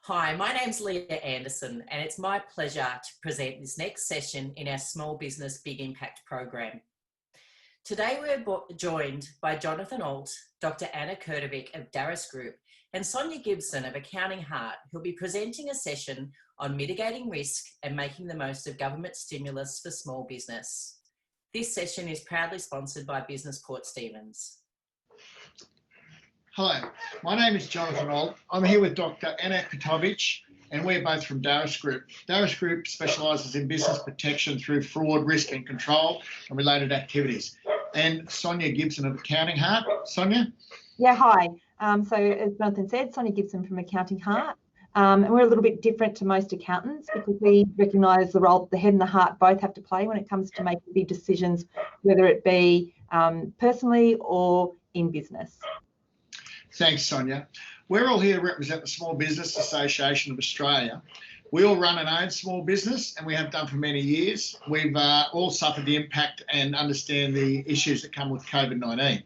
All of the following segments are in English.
Hi, my name's Leah Anderson, and it's my pleasure to present this next session in our Small Business Big Impact program. Today we're joined by Jonathon Alt, Dr. Anna Kurtovic of Darris Group, and Sonia Gibson of Accounting Heart, who'll be presenting a session on mitigating risk and making the most of government stimulus for small business. This session is proudly sponsored by Business Port Stephens. Hello, my name is Jonathon Alt. I'm here with Dr. Anna Kurtovic, and we're both from Darris Group. Darris Group specialises in business protection through fraud, risk and control and related activities. And Sonia Gibson of Accounting Heart. Sonia? Yeah, hi. So as Jonathan said, Sonia Gibson from Accounting Heart. And we're a little bit different to most accountants because we recognise the role that the head and the heart both have to play when it comes to making big decisions, whether it be personally or in business. Thanks, Sonia. We're all here to represent the Small Business Association of Australia. We all run and own small business, and we have done for many years. We've all suffered the impact and understand the issues that come with COVID-19.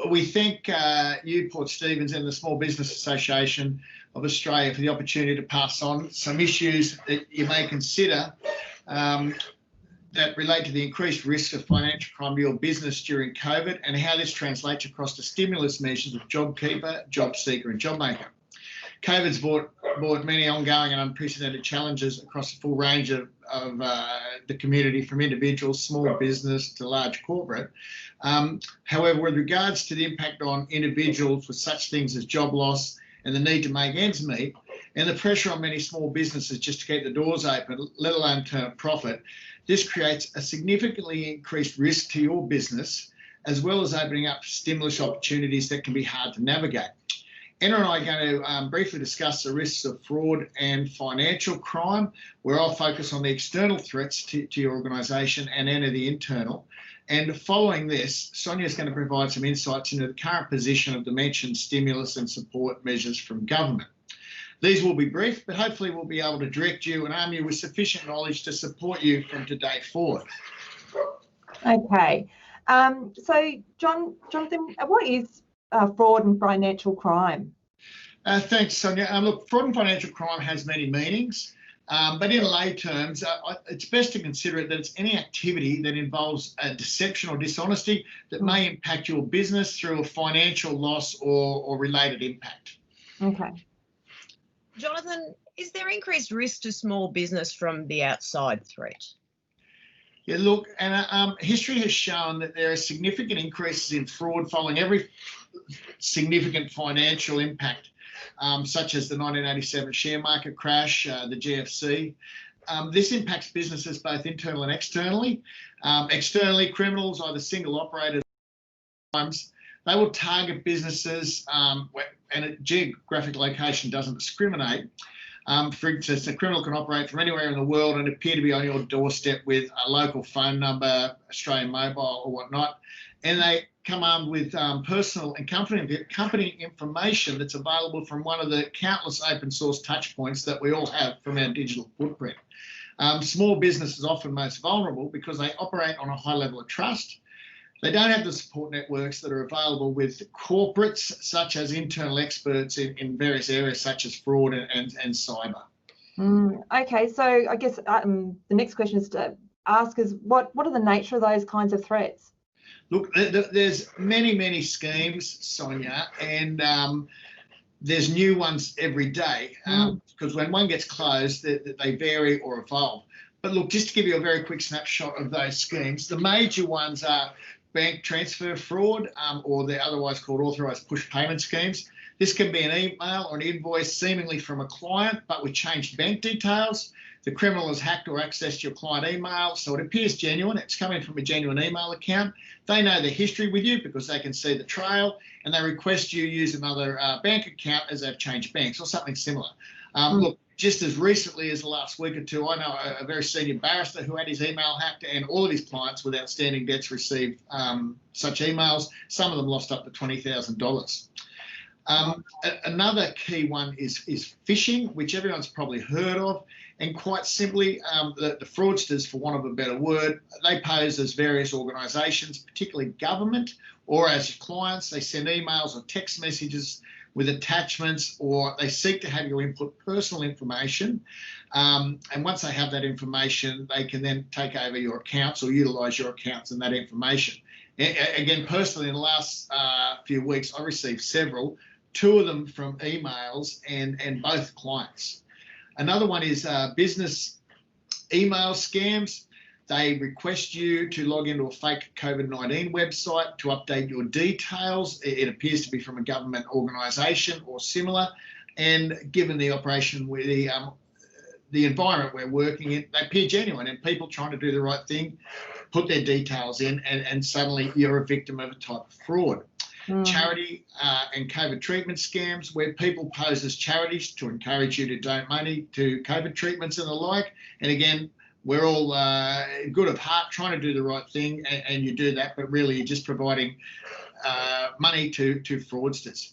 We thank you, Port Stephens, and the Small Business Association of Australia for the opportunity to pass on some issues that you may consider that relate to the increased risk of financial crime to your business during COVID and how this translates across the stimulus measures of JobKeeper, JobSeeker and JobMaker. COVID's brought many ongoing and unprecedented challenges across a full range of the community, from individuals, small business to large corporate. However, with regards to the impact on individuals with such things as job loss and the need to make ends meet, and the pressure on many small businesses just to keep the doors open, let alone turn a profit, this creates a significantly increased risk to your business, as well as opening up stimulus opportunities that can be hard to navigate. Anna and I are going to briefly discuss the risks of fraud and financial crime, where I'll focus on the external threats to your organisation and Anna the internal. And following this, Sonia is going to provide some insights into the current position of the mentioned stimulus and support measures from government. These will be brief, but hopefully we'll be able to direct you and arm you with sufficient knowledge to support you from today forward. Okay. So, Jonathan, what is fraud and financial crime? Thanks, Sonia. Look, fraud and financial crime has many meanings, but in lay terms, it's best to consider it that it's any activity that involves a deception or dishonesty that may impact your business through a financial loss or related impact. Okay. Jonathan, is there increased risk to small business from the outside threat? Yeah, look, and history has shown that there are significant increases in fraud following every significant financial impact, such as the 1987 share market crash, the GFC. This impacts businesses both internal and externally. Externally, criminals, either single operators, they will target businesses, and a geographic location doesn't discriminate. For instance, a criminal can operate from anywhere in the world and appear to be on your doorstep with a local phone number, Australian mobile or whatnot, and they come armed with personal and company information that's available from one of the countless open source touch points that we all have from our digital footprint. Small business is often most vulnerable because they operate on a high level of trust. They don't have the support networks that are available with corporates, such as internal experts in various areas such as fraud and cyber. Okay, so I guess the next question is to ask is what are the nature of those kinds of threats? Look, there's many schemes, Sonia, and there's new ones every day because when one gets closed, they vary or evolve. But look, just to give you a very quick snapshot of those schemes, the major ones are bank transfer fraud, or they're otherwise called authorised push payment schemes. This can be an email or an invoice seemingly from a client, but with changed bank details. The criminal has hacked or accessed your client email, so it appears genuine. It's coming from a genuine email account. They know the history with you because they can see the trail, and they request you use another bank account as they've changed banks or something similar. Look, just as recently as the last week or two, I know a very senior barrister who had his email hacked, and all of his clients with outstanding debts received such emails. Some of them lost up to $20,000. Another key one is phishing, which everyone's probably heard of. And quite simply, the fraudsters, for want of a better word, they pose as various organisations, particularly government, or as clients. They send emails or text messages with attachments, or they seek to have you input personal information. And once they have that information, they can then take over your accounts or utilise your accounts and that information. Again, personally, in the last few weeks, I received several, 2 of them from emails and both clients. Another one is business email scams. They request you to log into a fake COVID-19 website to update your details. It appears to be from a government organisation or similar. And given the operation, the environment we're working in, they appear genuine, and people trying to do the right thing put their details in, and suddenly you're a victim of a type of fraud. Charity and COVID treatment scams, where people pose as charities to encourage you to donate money to COVID treatments and the like. And again, we're all good of heart, trying to do the right thing, and you do that, but really you're just providing money to fraudsters.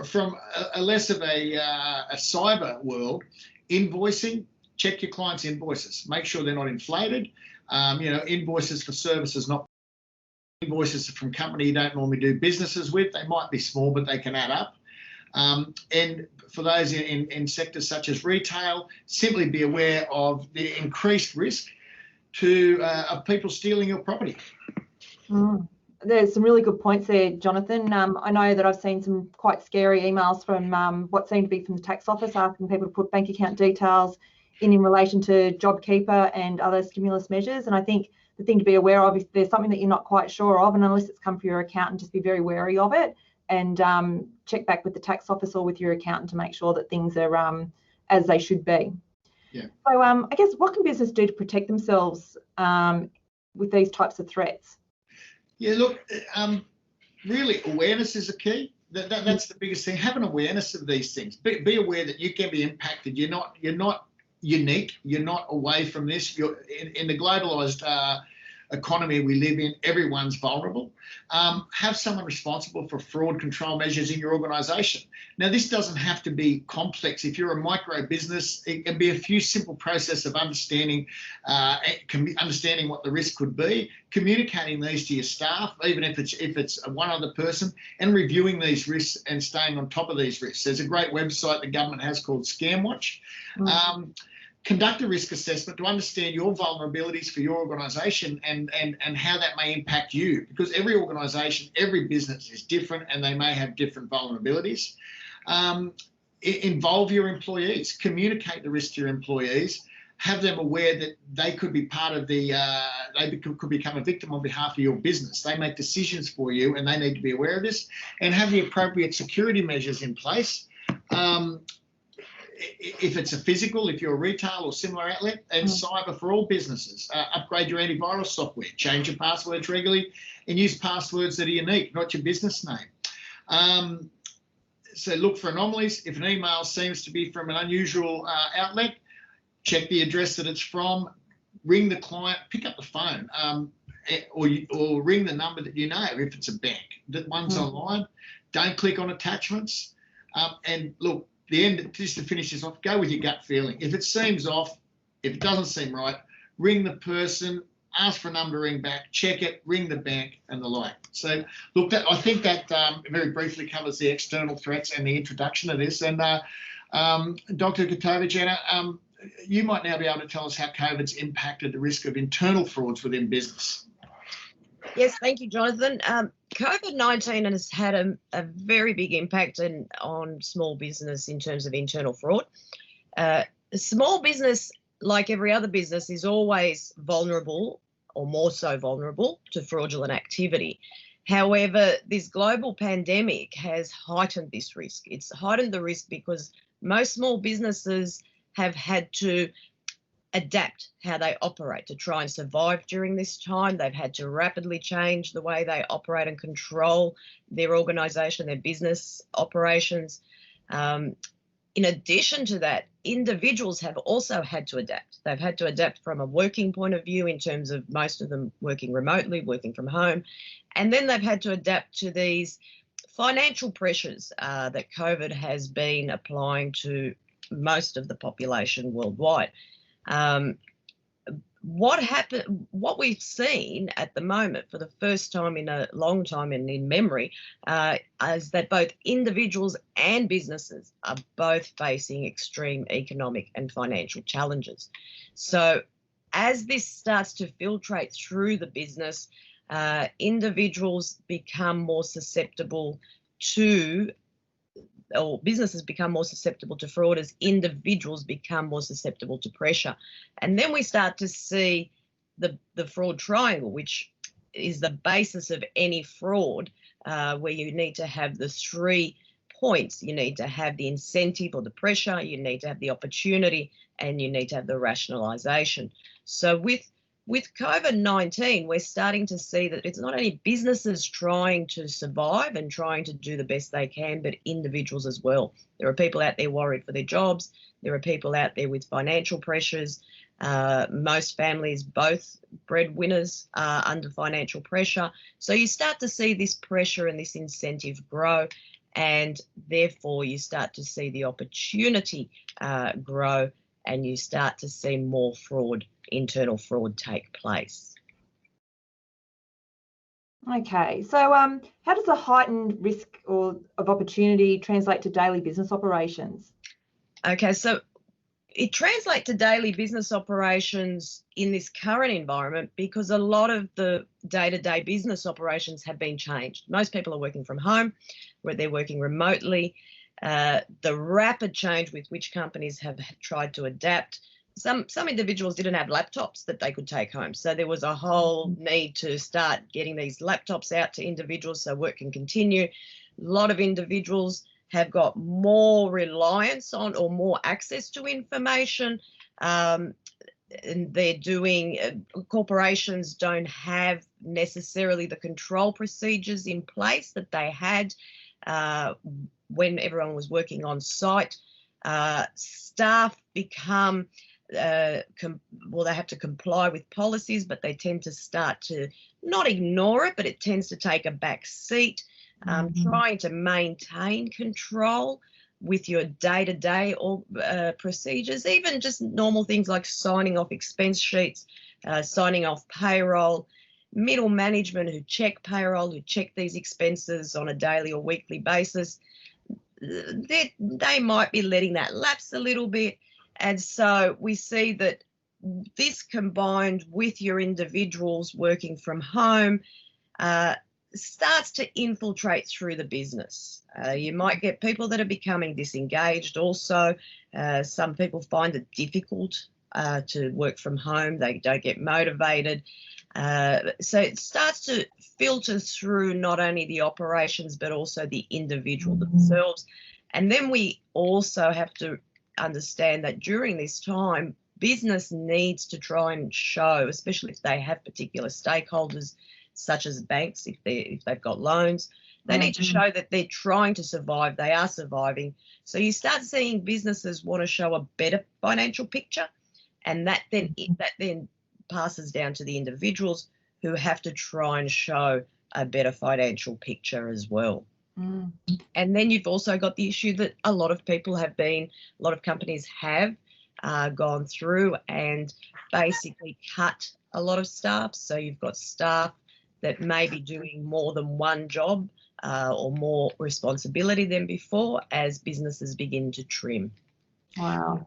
From a less of a cyber world, invoicing, check your clients' invoices. Make sure they're not inflated. Invoices for services, not invoices from company you don't normally do businesses with. They might be small, but they can add up. And for those in sectors such as retail, simply be aware of the increased risk of people stealing your property. There's some really good points there, Jonathan. I know that I've seen some quite scary emails from what seemed to be from the tax office, asking people to put bank account details in relation to JobKeeper and other stimulus measures. And I think the thing to be aware of, if there's something that you're not quite sure of, and unless it's come from your accountant, just be very wary of it, and check back with the tax office or with your accountant to make sure that things are as they should be. Yeah. So I guess, what can business do to protect themselves with these types of threats? Yeah, look, really awareness is a key. That's the biggest thing. Have an awareness of these things. Be aware that you can be impacted. You're not unique. You're not away from this. You're in the globalised economy we live in. Everyone's vulnerable. Have someone responsible for fraud control measures in your organisation. Now, this doesn't have to be complex. If you're a micro business, it can be a few simple process of understanding what the risk could be, communicating these to your staff, even if it's one other person, and reviewing these risks and staying on top of these risks. There's a great website the government has called ScamWatch. Conduct a risk assessment to understand your vulnerabilities for your organisation and how that may impact you, because every organisation, every business is different, and they may have different vulnerabilities. Involve your employees, communicate the risk to your employees, have them aware that they could be part of could become a victim on behalf of your business. They make decisions for you, and they need to be aware of this, and have the appropriate security measures in place. If it's a physical, if you're a retail or similar outlet, and cyber for all businesses. Upgrade your antivirus software, change your passwords regularly, and use passwords that are unique, not your business name. So look for anomalies. If an email seems to be from an unusual outlet, check the address that it's from, ring the client, pick up the phone, or ring the number that you know if it's a bank. That one's online. Don't click on attachments. And look, the end, just to finish this off, go with your gut feeling. If it seems off, if it doesn't seem right, ring the person, ask for a number to ring back, check it, ring the bank, and the like. So, look, I think that very briefly covers the external threats and the introduction of this. And Dr. Kurtovic, you might now be able to tell us how COVID's impacted the risk of internal frauds within business. Yes, thank you, Jonathan. COVID-19 has had a very big impact on small business in terms of internal fraud. Small business, like every other business, is always vulnerable, or more so vulnerable, to fraudulent activity. However, this global pandemic has heightened this risk. It's heightened the risk because most small businesses have had to adapt how they operate to try and survive during this time. They've had to rapidly change the way they operate and control their organisation, their business operations. In addition to that, individuals have also had to adapt. They've had to adapt from a working point of view, in terms of most of them working remotely, working from home. And then they've had to adapt to these financial pressures that COVID has been applying to most of the population worldwide. what we've seen at the moment for the first time in a long time and in memory is that both individuals and businesses are both facing extreme economic and financial challenges. So as this starts to filtrate through the business, individuals become more susceptible to, or businesses become more susceptible to fraud as individuals become more susceptible to pressure. And then we start to see the fraud triangle, which is the basis of any fraud, where you need to have the 3 points. You need to have the incentive or the pressure, you need to have the opportunity, and you need to have the rationalisation. So with COVID-19, we're starting to see that it's not only businesses trying to survive and trying to do the best they can, but individuals as well. There are people out there worried for their jobs. There are people out there with financial pressures. Most families, both breadwinners, are under financial pressure. So you start to see this pressure and this incentive grow, and therefore you start to see the opportunity grow, and you start to see more fraud, internal fraud, take place. Okay, so how does the heightened risk of opportunity translate to daily business operations? Okay, so it translates to daily business operations in this current environment because a lot of the day-to-day business operations have been changed. Most people are working from home, where they're working remotely. The rapid change with which companies have tried to adapt. Some individuals didn't have laptops that they could take home. So there was a whole need to start getting these laptops out to individuals so work can continue. A lot of individuals have got more reliance on or more access to information. And they're doing, corporations don't have necessarily the control procedures in place that they had when everyone was working on site. Staff become, well, they have to comply with policies, but they tend to start to not ignore it, but it tends to take a back seat. Trying to maintain control with your day-to-day procedures, even just normal things like signing off expense sheets, signing off payroll, middle management who check payroll, who check these expenses on a daily or weekly basis, they might be letting that lapse a little bit. And so we see that this combined with your individuals working from home starts to infiltrate through the business. You might get people that are becoming disengaged also. Some people find it difficult to work from home. They don't get motivated. So it starts to filter through not only the operations, but also the individual themselves. And then we also have to understand that during this time, business needs to try and show, especially if they have particular stakeholders, such as banks, if they've got loans, they need to show that they're trying to survive, they are surviving. So you start seeing businesses want to show a better financial picture, and that then passes down to the individuals who have to try and show a better financial picture as well. And then you've also got the issue that a lot of companies have gone through and basically cut a lot of staff. So you've got staff that may be doing more than one job or more responsibility than before as businesses begin to trim. Wow.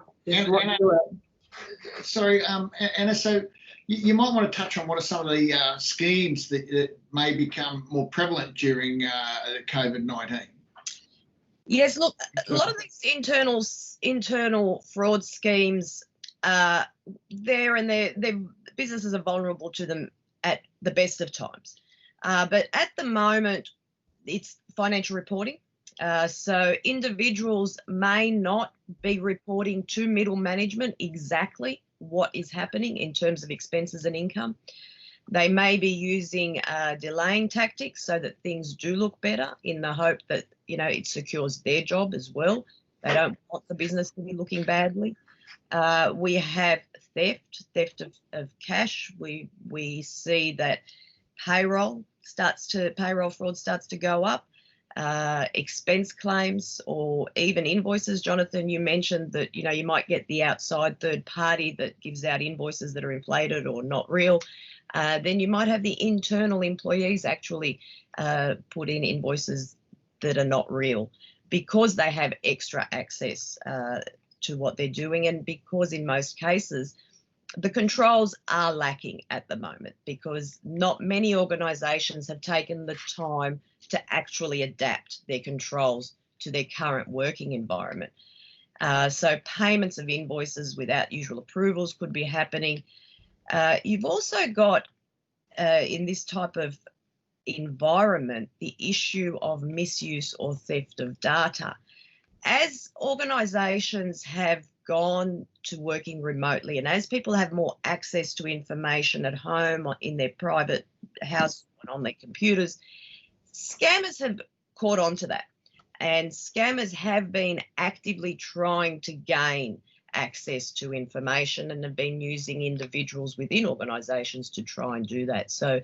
Sorry, Anna, so you might want to touch on what are some of the schemes that may become more prevalent during COVID-19. Yes, look, a lot of these internal fraud schemes there, and their businesses are vulnerable to them at the best of times. But at the moment, it's financial reporting. So individuals may not be reporting to middle management exactly what is happening in terms of expenses and income. They may be using delaying tactics so that things do look better in the hope that, it secures their job as well. They don't want the business to be looking badly. We have theft of cash. We see that payroll fraud starts to go up. expense claims or even invoices. Jonathon, you mentioned that, you know, you might get the outside third party that gives out invoices that are inflated or not real. Then you might have the internal employees actually put in invoices that are not real because they have extra access to what they're doing, and because in most cases the controls are lacking at the moment because not many organisations have taken the time to actually adapt their controls to their current working environment. So payments of invoices without usual approvals could be happening. You've also got, in this type of environment, the issue of misuse or theft of data. As organisations have gone to working remotely and as people have more access to information at home, in their private house, and on their computers, scammers have caught on to that, and scammers have been actively trying to gain access to information and have been using individuals within organisations to try and do that. So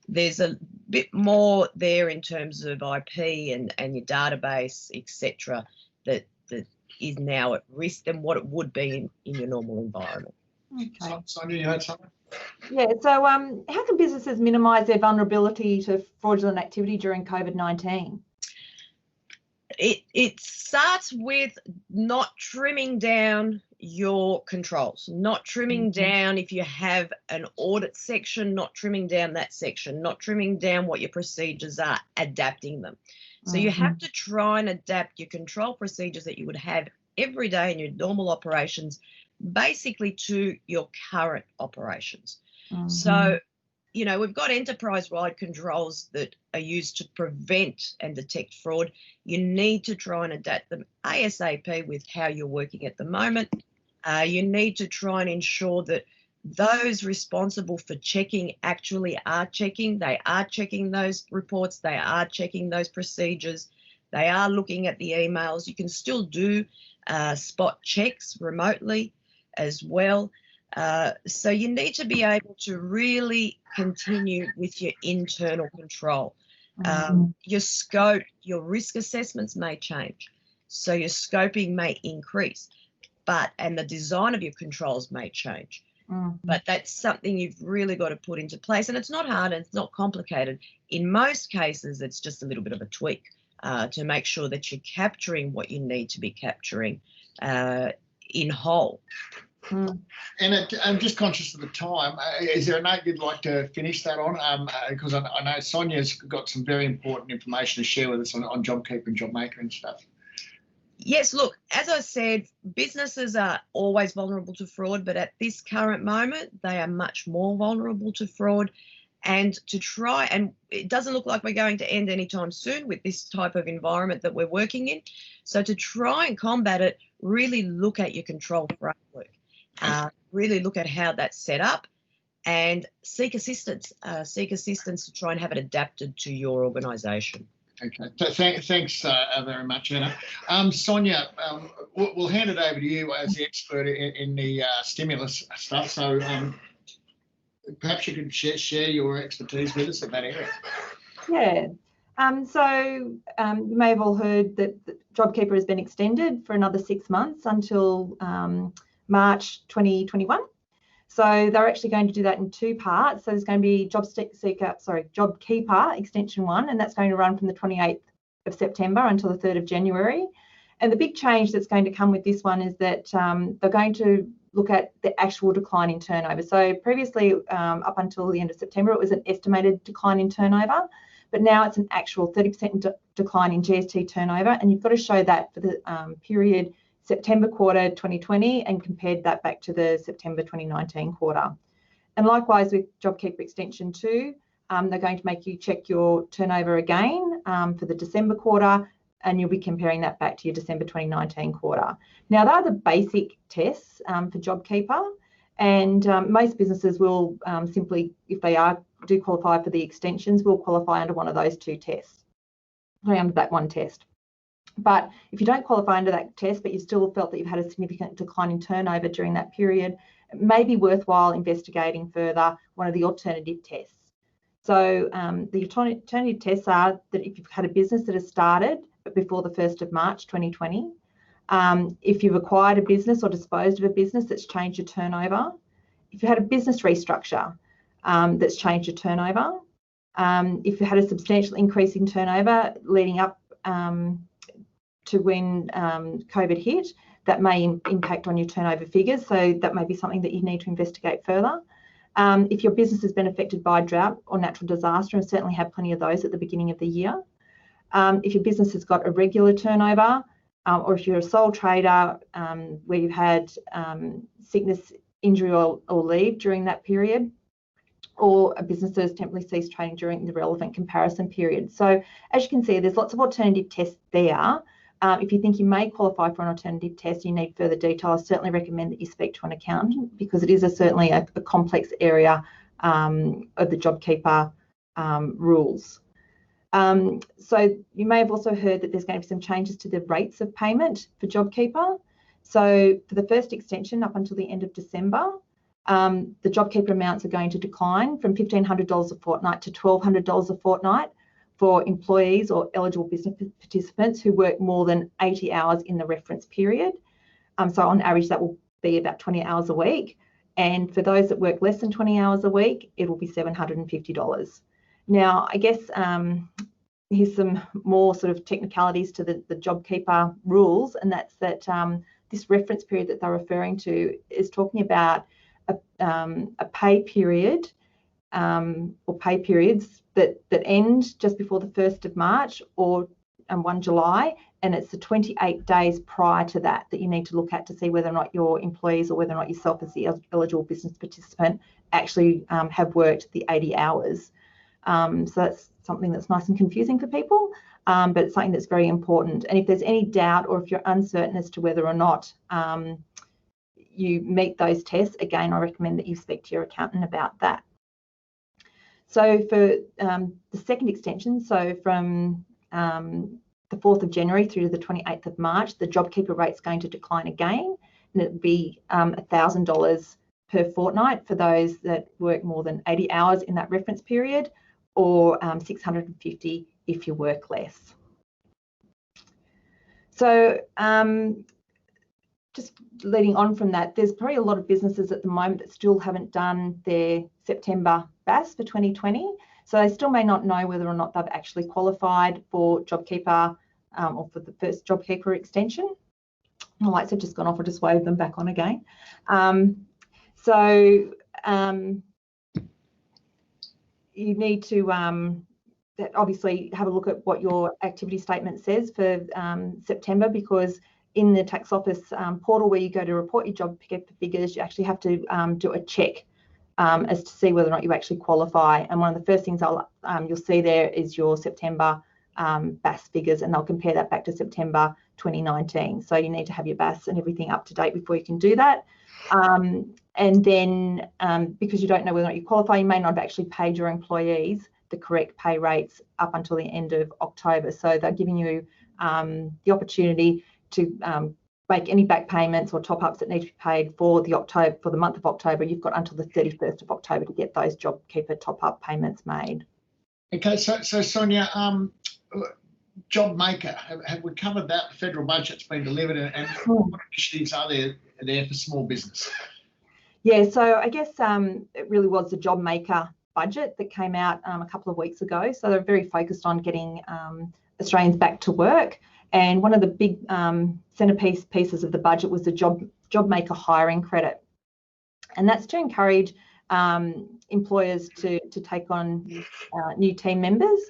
there's a bit more there in terms of IP and your database, etc., that is now at risk than what it would be in your normal environment. Okay. Sonia, you had something? Yeah, so how can businesses minimise their vulnerability to fraudulent activity during COVID-19? It starts with not trimming down your controls, not trimming down if you have an audit section, not trimming down that section, not trimming down what your procedures are, adapting them. So you have to try and adapt your control procedures that you would have every day in your normal operations, basically to your current operations. So, you know, we've got enterprise-wide controls that are used to prevent and detect fraud. You need to try and adapt them ASAP with how you're working at the moment. You need to try and ensure that those responsible for checking actually are checking. They are checking those reports. They are checking those procedures. They are looking at the emails. You can still do spot checks remotely as well. So you need to be able to really continue with your internal control. Your scope, your risk assessments may change. So your scoping may increase, and the design of your controls may change. But that's something you've really got to put into place. And it's not hard and it's not complicated. In most cases, it's just a little bit of a tweak to make sure that you're capturing what you need to be capturing in whole. And I'm just conscious of the time. Is there a note you'd like to finish that on? Because I know Sonia's got some very important information to share with us on JobKeeper and JobMaker and stuff. Yes, look, as I said, businesses are always vulnerable to fraud, but at this current moment, they are much more vulnerable to fraud. And it doesn't look like we're going to end anytime soon with this type of environment that we're working in. So to try and combat it, really look at your control framework, really look at how that's set up, and seek assistance to try and have it adapted to your organisation. Okay, thanks very much, Anna. Sonia, we'll hand it over to you as the expert in the stimulus stuff. So perhaps you could share your expertise with us in that area. Yeah. You may have all heard that JobKeeper has been extended for another 6 months until March 2021. So they're actually going to do that in 2 parts. So there's going to be JobKeeper Extension 1, and that's going to run from the 28th of September until the 3rd of January. And the big change that's going to come with this one is that they're going to look at the actual decline in turnover. So previously, up until the end of September, it was an estimated decline in turnover, but now it's an actual 30% decline in GST turnover, and you've got to show that for the period September quarter 2020 and compared that back to the September 2019 quarter. And likewise with JobKeeper Extension 2, they're going to make you check your turnover again for the December quarter, and you'll be comparing that back to your December 2019 quarter. Now, they're the basic tests for JobKeeper, and most businesses will simply, if they do qualify for the extensions, will qualify under one of those 2 tests, under that one test. But if you don't qualify under that test, but you still felt that you've had a significant decline in turnover during that period, it may be worthwhile investigating further one of the alternative tests. So the alternative tests are that if you've had a business that has started before the 1st of March 2020, if you've acquired a business or disposed of a business that's changed your turnover, if you had a business restructure that's changed your turnover, if you had a substantial increase in turnover leading up to when COVID hit, that may impact on your turnover figures. So that may be something that you need to investigate further. If your business has been affected by drought or natural disaster, and certainly have plenty of those at the beginning of the year. If your business has got irregular turnover, or if you're a sole trader where you've had sickness, injury or leave during that period, or a business that has temporarily ceased trading during the relevant comparison period. So as you can see, there's lots of alternative tests there. If you think you may qualify for an alternative test, you need further detail, I certainly recommend that you speak to an accountant, because it is certainly a complex area of the JobKeeper rules. So you may have also heard that there's going to be some changes to the rates of payment for JobKeeper. So for the first extension up until the end of December, the JobKeeper amounts are going to decline from $1,500 a fortnight to $1,200 a fortnight for employees or eligible business participants who work more than 80 hours in the reference period. So on average, that will be about 20 hours a week. And for those that work less than 20 hours a week, it will be $750. Now, I guess here's some more sort of technicalities to the JobKeeper rules, and that's that this reference period that they're referring to is talking about a pay period or pay periods that end just before the 1st of March or 1 July, and it's the 28 days prior to that you need to look at to see whether or not your employees or whether or not yourself as the eligible business participant actually have worked the 80 hours. So that's something that's nice and confusing for people, but it's something that's very important. And if there's any doubt or if you're uncertain as to whether or not you meet those tests, again, I recommend that you speak to your accountant about that. So for the second extension, so from the 4th of January through to the 28th of March, the JobKeeper rate's going to decline again, and it'll be $1,000 per fortnight for those that work more than 80 hours in that reference period, or $650 if you work less. So just leading on from that, there's probably a lot of businesses at the moment that still haven't done their September BAS for 2020. So they still may not know whether or not they've actually qualified for JobKeeper or for the first JobKeeper extension. My lights have just gone off, I'll just wave them back on again. You need to obviously have a look at what your activity statement says for September, because in the tax office portal where you go to report your JobKeeper figures, you actually have to do a check as to see whether or not you actually qualify. And one of the first things you'll see there is your September BAS figures, and they'll compare that back to September 2019. So you need to have your BAS and everything up to date before you can do that. And then because you don't know whether or not you qualify, you may not have actually paid your employees the correct pay rates up until the end of October. So they're giving you the opportunity to make any back payments or top-ups that need to be paid for the month of October. You've got until the 31st of October to get those JobKeeper top-up payments made. Okay, so Sonia, JobMaker, have we covered that? The federal budget's been delivered, and what initiatives are there for small business? Yeah, so I guess it really was the JobMaker budget that came out a couple of weeks ago. So they're very focused on getting Australians back to work. And one of the big centrepiece pieces of the budget was the JobMaker hiring credit. And that's to encourage employers to take on new team members.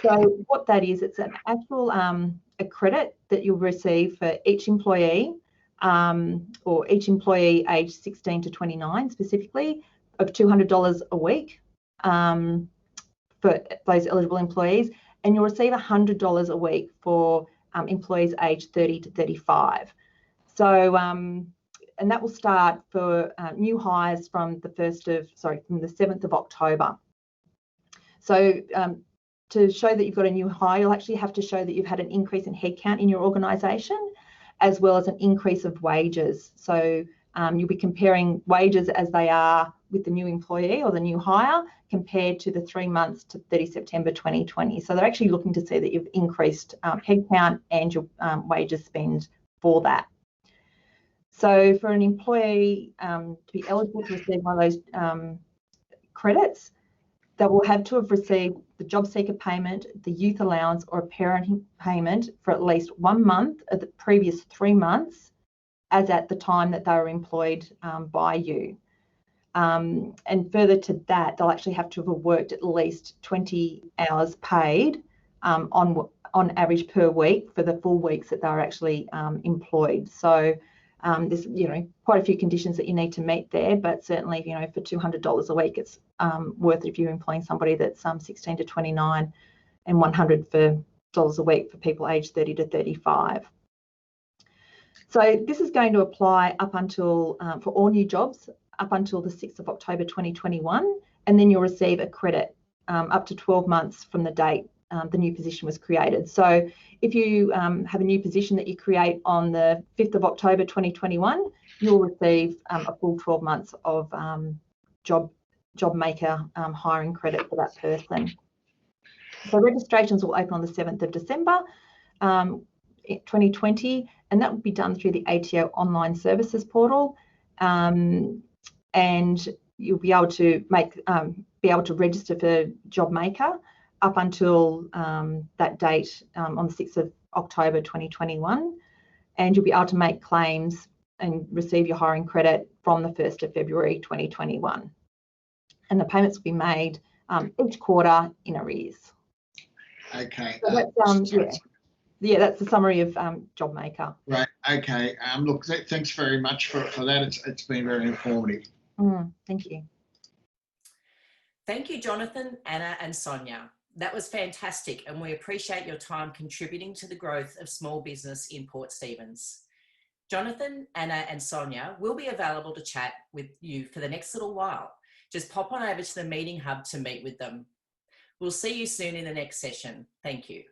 So what that is, it's an actual a credit that you'll receive for each employee or each employee aged 16 to 29 specifically, of $200 a week for those eligible employees. And you'll receive $100 a week for employees aged 30 to 35. So, and that will start for new hires from the 7th of October. So to show that you've got a new hire, you'll actually have to show that you've had an increase in headcount in your organisation, as well as an increase of wages. So you'll be comparing wages as they are with the new employee or the new hire compared to the 3 months to 30 September 2020. So they're actually looking to see that you've increased headcount and your wages spend for that. So for an employee to be eligible to receive one of those credits, they will have to have received the job seeker payment, the youth allowance or a parenting payment for at least 1 month of the previous 3 months as at the time that they were employed by you. And further to that, they'll actually have to have worked at least 20 hours paid on average per week for the full weeks that they're actually employed. So there's, quite a few conditions that you need to meet there, but certainly, for $200 a week, it's worth it if you're employing somebody that's 16 to 29 and $100 a week for people aged 30 to 35. So this is going to apply up until, for all new jobs, up until the 6th of October 2021, and then you'll receive a credit up to 12 months from the date the new position was created. So if you have a new position that you create on the 5th of October 2021, you'll receive a full 12 months of job maker hiring credit for that person. So registrations will open on the 7th of December 2020, and that will be done through the ATO online services portal. And you'll be able to register for JobMaker up until that date on the 6th of October 2021, and you'll be able to make claims and receive your hiring credit from the 1st of February 2021. And the payments will be made each quarter in arrears. Okay. So that's, that's the summary of JobMaker. Right. Okay. Look, thanks very much for that. It's been very informative. Thank you. Thank you, Jonathon, Anna and Sonia. That was fantastic, and we appreciate your time contributing to the growth of small business in Port Stephens. Jonathon, Anna and Sonia will be available to chat with you for the next little while. Just pop on over to the meeting hub to meet with them. We'll see you soon in the next session. Thank you.